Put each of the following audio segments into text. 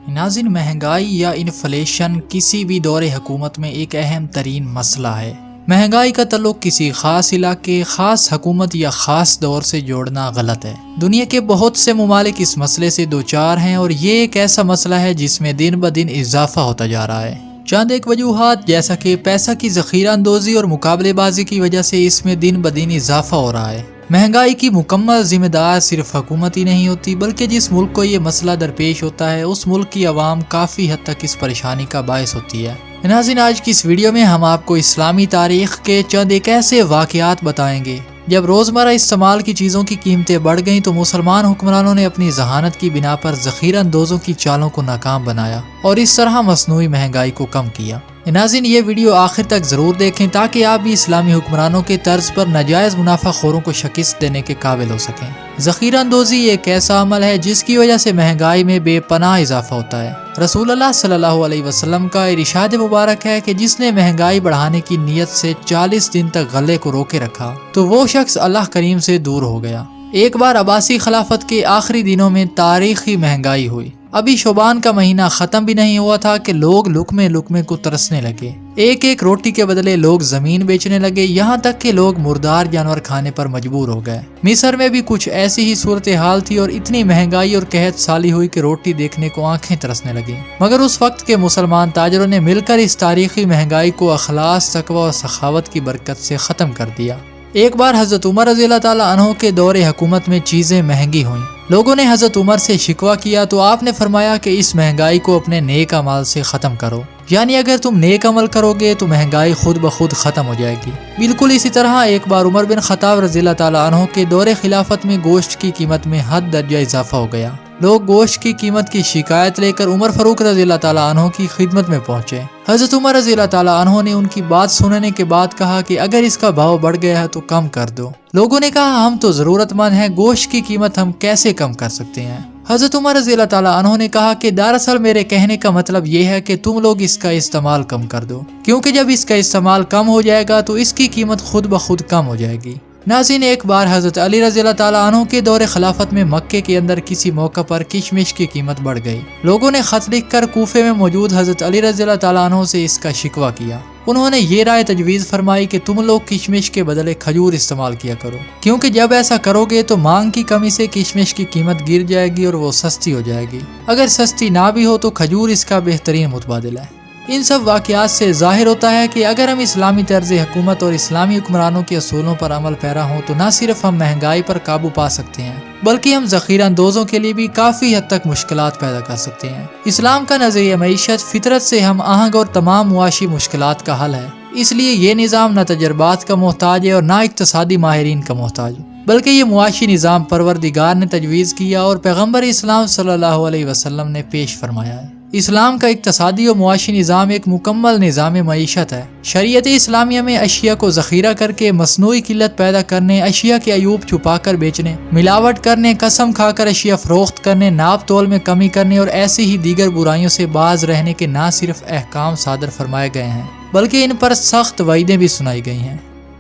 ناظرین، مہنگائی یا انفلیشن کسی بھی دور حکومت میں ایک اہم ترین مسئلہ ہے۔ مہنگائی کا تعلق کسی خاص علاقے، خاص حکومت یا خاص دور سے جوڑنا غلط ہے۔ دنیا کے بہت سے ممالک اس مسئلے سے دوچار ہیں اور یہ ایک ایسا مسئلہ ہے جس میں دن بدن اضافہ ہوتا جا رہا ہے۔ چند ایک وجوہات جیسا کہ پیسہ کی ذخیرہ اندوزی اور مقابلے بازی کی وجہ سے اس میں دن بدن اضافہ ہو رہا ہے۔ مہنگائی کی مکمل ذمہ دار صرف حکومت ہی نہیں ہوتی، بلکہ جس ملک کو یہ مسئلہ درپیش ہوتا ہے اس ملک کی عوام کافی حد تک اس پریشانی کا باعث ہوتی ہے۔ ناظرین، آج کی اس ویڈیو میں ہم آپ کو اسلامی تاریخ کے چند ایک ایسے واقعات بتائیں گے جب روزمرہ استعمال کی چیزوں کی قیمتیں بڑھ گئیں تو مسلمان حکمرانوں نے اپنی ذہانت کی بنا پر ذخیرہ اندوزوں کی چالوں کو ناکام بنایا اور اس طرح مصنوعی مہنگائی کو کم کیا۔ ناظرین، یہ ویڈیو آخر تک ضرور دیکھیں تاکہ آپ بھی اسلامی حکمرانوں کے طرز پر ناجائز منافع خوروں کو شکست دینے کے قابل ہو سکیں۔ ذخیرہ اندوزی ایک ایسا عمل ہے جس کی وجہ سے مہنگائی میں بے پناہ اضافہ ہوتا ہے۔ رسول اللہ صلی اللہ علیہ وسلم کا ارشاد مبارک ہے کہ جس نے مہنگائی بڑھانے کی نیت سے 40 دن تک غلے کو روکے رکھا تو وہ شخص اللہ کریم سے دور ہو گیا۔ ایک بار عباسی خلافت کے آخری دنوں میں تاریخی مہنگائی ہوئی۔ ابھی شعبان کا مہینہ ختم بھی نہیں ہوا تھا کہ لوگ لقمے لقمے کو ترسنے لگے۔ ایک ایک روٹی کے بدلے لوگ زمین بیچنے لگے، یہاں تک کہ لوگ مردار جانور کھانے پر مجبور ہو گئے۔ مصر میں بھی کچھ ایسی ہی صورتحال تھی اور اتنی مہنگائی اور قحط سالی ہوئی کہ روٹی دیکھنے کو آنکھیں ترسنے لگیں۔ مگر اس وقت کے مسلمان تاجروں نے مل کر اس تاریخی مہنگائی کو اخلاص، تقوی اور سخاوت کی برکت سے ختم کر دیا۔ ایک بار حضرت عمر رضی اللہ تعالیٰ عنہ کے دور حکومت میں چیزیں مہنگی ہوئیں۔ لوگوں نے حضرت عمر سے شکوہ کیا تو آپ نے فرمایا کہ اس مہنگائی کو اپنے نیک اعمال سے ختم کرو، یعنی اگر تم نیک عمل کرو گے تو مہنگائی خود بخود ختم ہو جائے گی۔ بالکل اسی طرح ایک بار عمر بن خطاب رضی اللہ تعالیٰ عنہ کے دور خلافت میں گوشت کی قیمت میں حد درجہ اضافہ ہو گیا۔ لوگ گوشت کی قیمت کی شکایت لے کر عمر فاروق رضی اللہ تعالیٰ عنہ کی خدمت میں پہنچے۔ حضرت عمر رضی اللہ تعالیٰ عنہ نے ان کی بات سننے کے بعد کہا کہ اگر اس کا بھاؤ بڑھ گیا ہے تو کم کر دو۔ لوگوں نے کہا ہم تو ضرورت مند ہیں، گوشت کی قیمت ہم کیسے کم کر سکتے ہیں؟ حضرت عمر رضی اللہ تعالیٰ عنہ نے کہا کہ دراصل میرے کہنے کا مطلب یہ ہے کہ تم لوگ اس کا استعمال کم کر دو، کیونکہ جب اس کا استعمال کم ہو جائے گا تو اس کی قیمت خود بخود کم ہو جائے گی۔ ناظرین، ایک بار حضرت علی رضی اللہ تعالیٰ عنہ کے دور خلافت میں مکے کے اندر کسی موقع پر کشمش کی قیمت بڑھ گئی۔ لوگوں نے خط لکھ کر کوفے میں موجود حضرت علی رضی اللہ تعالیٰ عنہ سے اس کا شکوہ کیا۔ انہوں نے یہ رائے تجویز فرمائی کہ تم لوگ کشمش کے بدلے کھجور استعمال کیا کرو، کیونکہ جب ایسا کرو گے تو مانگ کی کمی سے کشمش کی قیمت گر جائے گی اور وہ سستی ہو جائے گی۔ اگر سستی نہ بھی ہو تو کھجور اس کا بہترین متبادل ہے۔ ان سب واقعات سے ظاہر ہوتا ہے کہ اگر ہم اسلامی طرز حکومت اور اسلامی حکمرانوں کے اصولوں پر عمل پیرا ہوں تو نہ صرف ہم مہنگائی پر قابو پا سکتے ہیں بلکہ ہم ذخیرہ اندوزوں کے لیے بھی کافی حد تک مشکلات پیدا کر سکتے ہیں۔ اسلام کا نظریہ معیشت فطرت سے ہم آہنگ اور تمام معاشی مشکلات کا حل ہے، اس لیے یہ نظام نہ تجربات کا محتاج ہے اور نہ اقتصادی ماہرین کا محتاج، بلکہ یہ معاشی نظام پروردگار نے تجویز کیا اور پیغمبر اسلام صلی اللہ علیہ وسلم نے پیش فرمایا ہے۔ اسلام کا اقتصادی و معاشی نظام ایک مکمل نظام معیشت ہے۔ شریعت اسلامیہ میں اشیاء کو ذخیرہ کر کے مصنوعی قلت پیدا کرنے، اشیاء کے عیوب چھپا کر بیچنے، ملاوٹ کرنے، قسم کھا کر اشیاء فروخت کرنے، ناپ تول میں کمی کرنے اور ایسی ہی دیگر برائیوں سے باز رہنے کے نہ صرف احکام صادر فرمائے گئے ہیں بلکہ ان پر سخت وعیدیں بھی سنائی گئی ہیں۔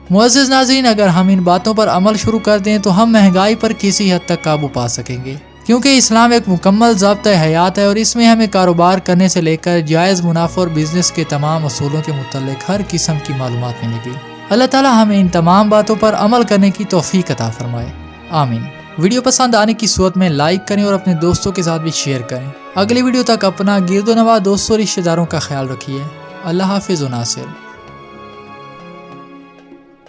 معزز ناظرین، اگر ہم ان باتوں پر عمل شروع کر دیں تو ہم مہنگائی پر کسی حد تک قابو پا سکیں گے، کیونکہ اسلام ایک مکمل ضابطۂ حیات ہے اور اس میں ہمیں کاروبار کرنے سے لے کر جائز منافع اور بزنس کے تمام اصولوں کے متعلق ہر قسم کی معلومات ملے گی۔ اللہ تعالی ہمیں ان تمام باتوں پر عمل کرنے کی توفیق عطا فرمائے، آمین۔ ویڈیو پسند آنے کی صورت میں لائک کریں اور اپنے دوستوں کے ساتھ بھی شیئر کریں۔ اگلی ویڈیو تک اپنا گرد و نواح دوستوں اور رشتہ داروں کا خیال رکھیے۔ اللہ حافظ و ناصر۔